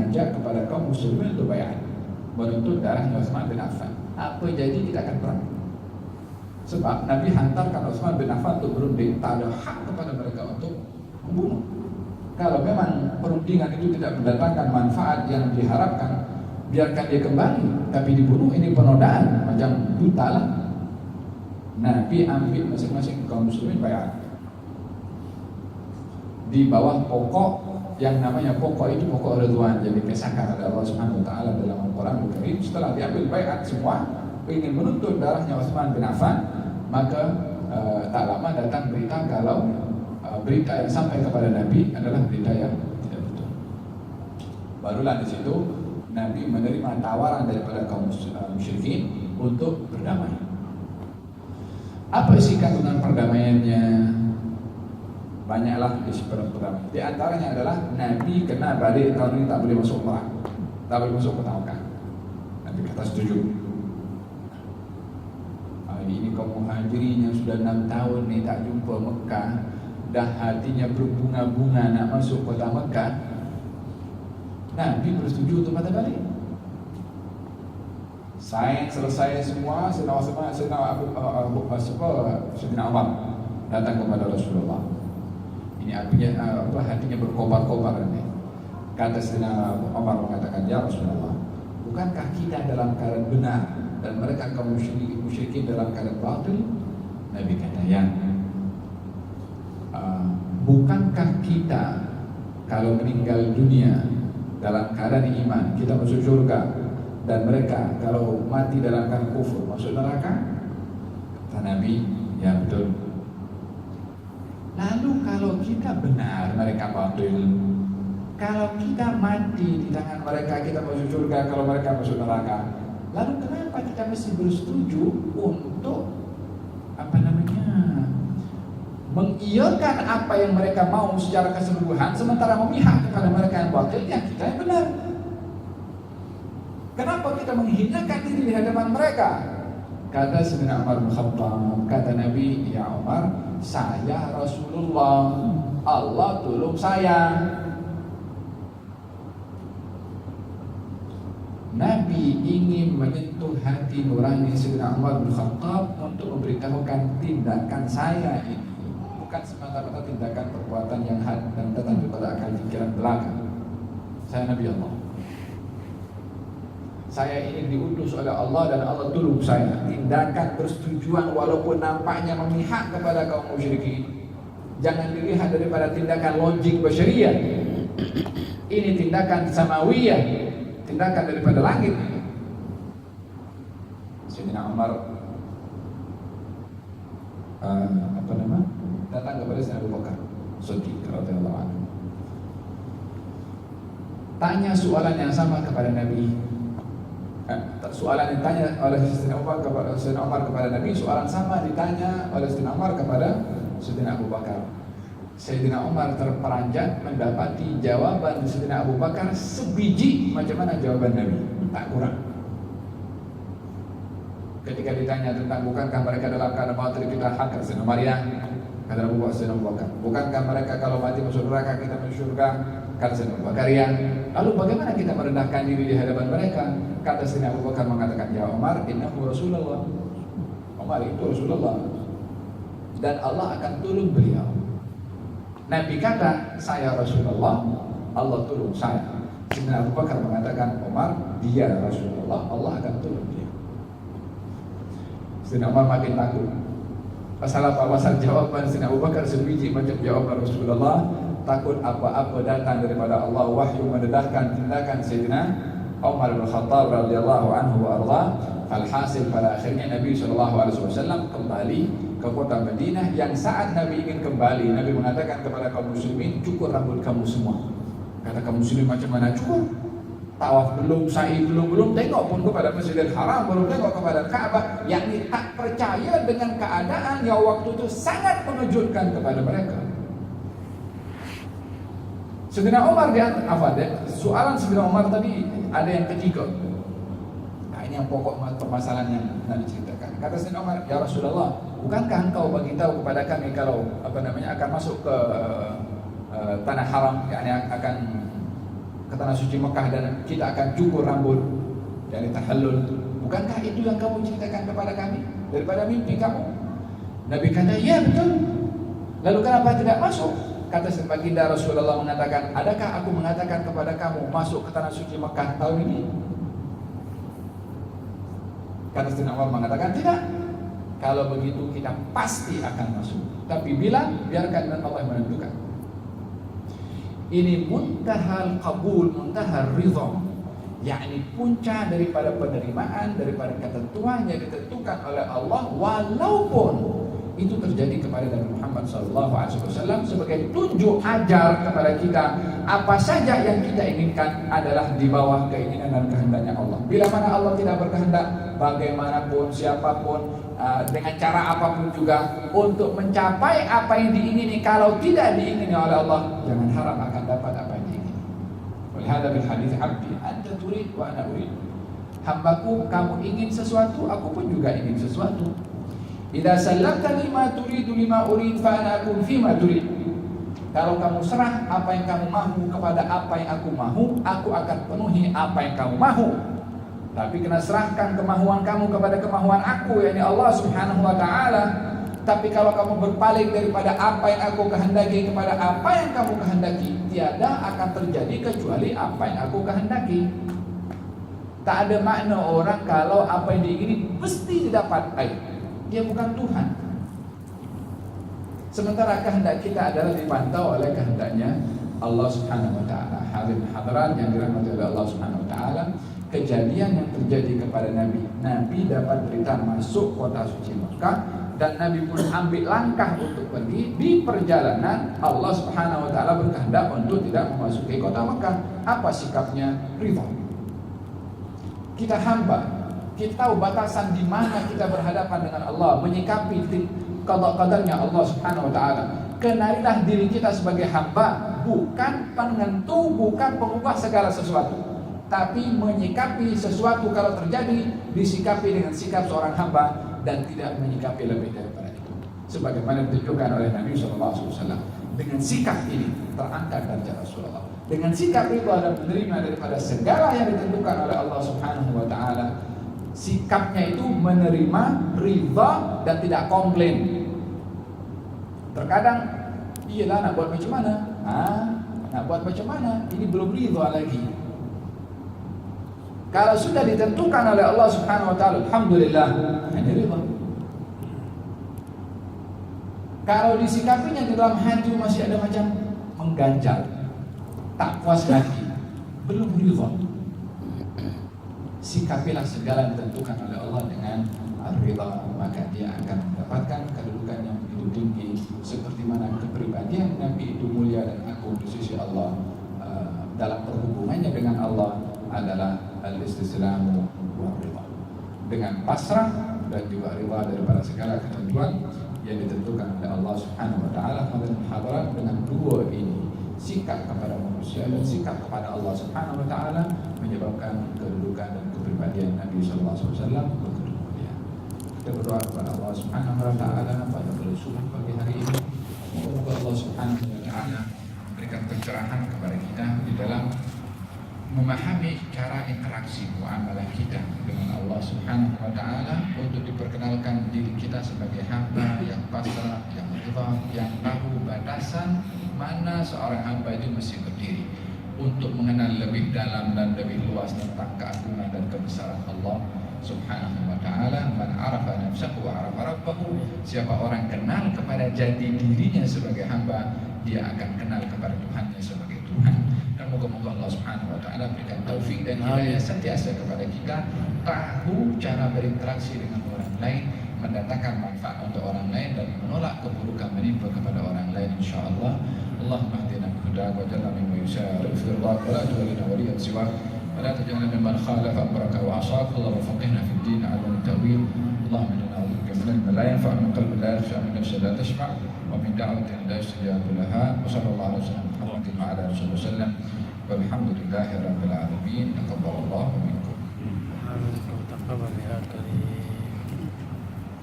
mengajak kepada kaum muslimin untuk bayar, menuntut darahnya Utsman bin Affan. Apa jadi tidak akan perang? Sebab Nabi hantarkan Utsman bin Affan untuk berunding, tak ada hak kepada mereka untuk membunuh. Kalau memang perundingan itu tidak mendatangkan manfaat yang diharapkan, biarkan dia kembali. Tapi dibunuh ini penodaan, macam buta lah. Nabi ambil masing-masing kaum muslimin bayar di bawah pokok yang namanya pokok itu pokok Ridwan. Jadi kisahkan oleh Allah Subhanahu wa taala dalam Al-Qur'an Al-Karim, setelah diambil baiat semua ingin menuntut darahnya Utsman bin Affan, maka tak lama datang berita kalau berita yang sampai kepada Nabi adalah berita yang tidak betul. Barulah di situ Nabi menerima tawaran daripada kaum musyrikin untuk berdamai. Apa isi kandungan perdamaiannya? Banyaklah isi perdamaian. Di antaranya adalah Nabi kena balik tahun ini tak boleh masuk Umrah, tak boleh masuk kota Mekah. Nabi kata setuju. Ini kaum muhajirin yang sudah 6 tahun ni tak jumpa Mekah, dah hatinya berbunga-bunga nak masuk kota Mekah. Nabi bersetuju untuk patah balik. Sains selesai semua, Sayyidina Umar datang kepada Rasulullah. Ini artinya hatinya berkobar-kobar ini. Kata Sayyidina Umar mengatakan, ya Rasulullah, bukankah kita dalam keadaan benar dan mereka kaum musyrikin dalam keadaan batil? Nabi kata, ya. Bukankah kita kalau meninggal dunia dalam keadaan iman kita masuk surga, dan mereka kalau mati dalam keadaan kufur masuk neraka? Kata Nabi, ya betul. Lalu kalau kita benar mereka batil, kalau kita mati di tangan mereka kita masuk surga, kalau mereka masuk neraka, lalu kenapa kita mesti bersetuju untuk mengiyakan apa yang mereka mau secara keseluruhan, sementara memihak kepada mereka yang batil, yang kita yang benar? Kenapa kita menghinakan diri di hadapan mereka? Kata Sayyidina Umar bin Khattab, kata Nabi, ya Umar, saya Rasulullah, Allah tolong saya. Nabi ingin menyentuh hati nurani Sayyidina Umar bin Khattab untuk memberitahukan tindakan saya ini bukan semata-mata tindakan perbuatan yang had dan datang kepada akal pikiran belaka. Saya Nabi Allah. Saya ingin diutus oleh Allah dan Allah tolong saya. Tindakan persetujuan walaupun nampaknya memihak kepada kaum musyrikin, jangan dilihat daripada tindakan logik basyariah. Ini tindakan samawiyah, tindakan daripada langit. Sayyidina Umar datang kepada Sayyidina Abu Bakar Siddiq radhiyallahu anhu, tanya soalan yang sama kepada Nabi. Soalan yang ditanya oleh Sayyidina Umar kepada Nabi, soalan sama ditanya oleh Sayyidina Umar kepada Sayyidina Abu Bakar. Sayyidina Umar terperanjat mendapati jawaban Sayyidina Abu Bakar sebiji macam mana jawaban Nabi, tak kurang. Ketika ditanya tentang bukankah mereka dalam keadaan batil kita hak, Sayyidina Umar, ya. Kata Abu Bakar, bukankah mereka kalau mati masuk neraka kita masuk surga? Kata Sayyidina Abu Bakar, ya. Lalu bagaimana kita merendahkan diri di hadapan mereka? Kata Sayyidina Abu Bakar mengatakan, ya Umar, innahu Rasulullah. Umar itu Rasulullah, dan Allah akan tolong beliau. Nabi kata, saya Rasulullah, Allah tolong saya. Sayyidina Abu Bakar mengatakan, Umar, dia Rasulullah, Allah akan tolong dia. Sayyidina Umar makin takut. Pasal apa? Pasal jawaban Sayyidina Abu Bakar sebiji macam jawaban Rasulullah. Takut apa-apa datang daripada Allah, wahyu mendedahkan tindakan Sayyidina Umar bin Khattab radhiyallahu anhu wa arda. Alhasil pada akhirnya Nabi SAW kembali ke kota Madinah. Yang saat Nabi ingin kembali, Nabi mengatakan kepada kaum muslimin, cukur rambut kamu semua. Kata kaum muslimin, macam mana cukur? Tawaf belum, sa'i belum, tengok pun kepada Masjidil Haram, belum tengok kepada Ka'bah. Yakni tak percaya dengan keadaan yang waktu itu sangat mengejutkan kepada mereka. Sayyidina Umar soalan Sayyidina Umar tadi ada yang ketiga. Nah, ini yang pokok permasalahan yang nak diceritakan. Kata Sayyidina Umar, ya Rasulullah, bukankah engkau bagi tahu kepada kami kalau akan masuk ke tanah haram, yakni akan ke tanah suci Mekah dan kita akan cukur rambut dari tahallul. Bukankah itu yang kamu ceritakan kepada kami daripada mimpi kamu? Nabi kata, ya betul. Lalu kenapa tidak masuk? Kata baginda Rasulullah mengatakan, adakah aku mengatakan kepada kamu masuk ke tanah suci Mekah tahun ini? Kata Sayyidina Umar mengatakan, tidak. Kalau begitu kita pasti akan masuk. Tapi bilang, biarkan dan Allah menentukan. Ini muntahal qabul, muntahal ridha, yakni puncak daripada penerimaan, daripada ketentuan yang ditentukan oleh Allah, walaupun itu terjadi kepada Nabi Muhammad SAW sebagai tunjuk ajar kepada kita, apa saja yang kita inginkan adalah di bawah keinginan dan kehendaknya Allah. Bila mana Allah tidak berkehendak, bagaimanapun, siapapun, dengan cara apapun juga, untuk mencapai apa yang diingini, kalau tidak diingini oleh Allah, jangan harap akan dapat apa yang diingini. Walhada bil hadits abdi anta turid wa ana urid. Hambaku, kamu ingin sesuatu, aku pun juga ingin sesuatu. Idza sallamta lima turidu lima urid fa ana akun fima turid. Kalau kamu serah apa yang kamu mahu kepada apa yang aku mahu, aku akan penuhi apa yang kamu mahu. Tapi kena serahkan kemahuan kamu kepada kemahuan aku, yakni Allah Subhanahu wa taala. Tapi kalau kamu berpaling daripada apa yang aku kehendaki kepada apa yang kamu kehendaki, tiada akan terjadi kecuali apa yang aku kehendaki. Tak ada makna orang kalau apa yang diingini mesti didapat. Dia bukan Tuhan. Sementara kehendak kita adalah dipantau oleh kehendaknya Allah Subhanahu wa taala. Hadirin hadirat yang dirahmati oleh Allah Subhanahu wa taala, kejadian yang terjadi kepada Nabi. Nabi dapat berita masuk kota suci Mekah dan Nabi pun ambil langkah untuk pergi. Di perjalanan Allah Subhanahu wa taala berkehendak untuk tidak memasuki kota Mekah. Apa sikapnya? Ridha. Kita hamba, kita tahu batasan di mana kita berhadapan dengan Allah, menyikapi qada-qadarnya Allah Subhanahu wa taala. Kenalilah diri kita sebagai hamba, bukan penentu, bukan pengubah segala sesuatu, tapi menyikapi sesuatu kalau terjadi, disikapi dengan sikap seorang hamba dan tidak menyikapi lebih daripada itu. Sebagaimana ditunjukkan oleh Nabi SAW. Dengan sikap ini terangkat derajat Rasulullah. Dengan sikap itu ada menerima daripada segala yang ditentukan oleh Allah Subhanahu wa taala. Sikapnya itu menerima, ridha dan tidak komplain. Terkadang, iyalah nak buat macam mana? Nak buat macam mana? Ini belum ridha lagi. Kalau sudah ditentukan oleh Allah Subhanahu wa taala, alhamdulillah, hanya ridha. Kalau disikapinya di dalam hati masih ada macam mengganjal, tak puas hati, belum ridha. Sikapilah segala yang ditentukan oleh Allah dengan ridha, maka dia akan mendapatkan kedudukan yang begitu tinggi, seperti mana kepribadian Nabi itu mulia dan agung di sisi Allah. Dalam perhubungannya dengan Allah adalah al-istislamu wa ridha, dengan pasrah dan juga ridha daripada segala ketentuan yang ditentukan oleh Allah Subhanahu wa taala. Hadirin, dengan dua ini, sikap kepada manusia dan sikap kepada Allah Subhanahu wa taala, menyebabkan kedudukan dan kepribadian Nabi sallallahu alaihi wasallam begitu mulia. Kita berdoa kepada Allah Subhanahu wa taala pada subuh pagi hari ini, semoga Allah Subhanahu wa taala memberikan pencerahan kepada kita di dalam memahami cara interaksi muamalah kita dengan Allah Subhanahu wa taala, untuk diperkenalkan diri kita sebagai hamba yang pasrah, yang ridha, yang tahu batasan mana seorang hamba itu mesti berdiri, untuk mengenal lebih dalam dan lebih luas tentang keagungan dan kebesaran Allah Subhanahu wa taala. Man arafa nafsahu wa arafa rabbahu, siapa orang kenal kepada jati dirinya sebagai hamba, dia akan kenal kepada Tuhannya sebagai Tuhan. Dan moga-moga Allah Subhanahu wa taala berikan taufik dan hidayah sentiasa kepada kita, tahu cara berinteraksi dengan orang lain, mendatangkan manfaat untuk orang lain dan menolak keburukan menimpa kepada orang lain, insyaallah. Allahumma hdina bihudak wa jalna mimman yusari'u fi ridhak wa la tuwallina waliyan siwak wa la taj'alna mimman khalafa amraka wa 'asak. Allahumma faqihna fid din 'allam tawil. Allahumma inna na'udzubika min ilmin la yanfa' min qalbin la yakhsha min nafsin la tashma' wa min da'watin la yustajabu laha. Wa sallallahu alaihi wa ala alihi wasallam. Walhamdulillahi rabbil alamin. Taqabbalallahu minkum. Amin. Taqabbal ya karim.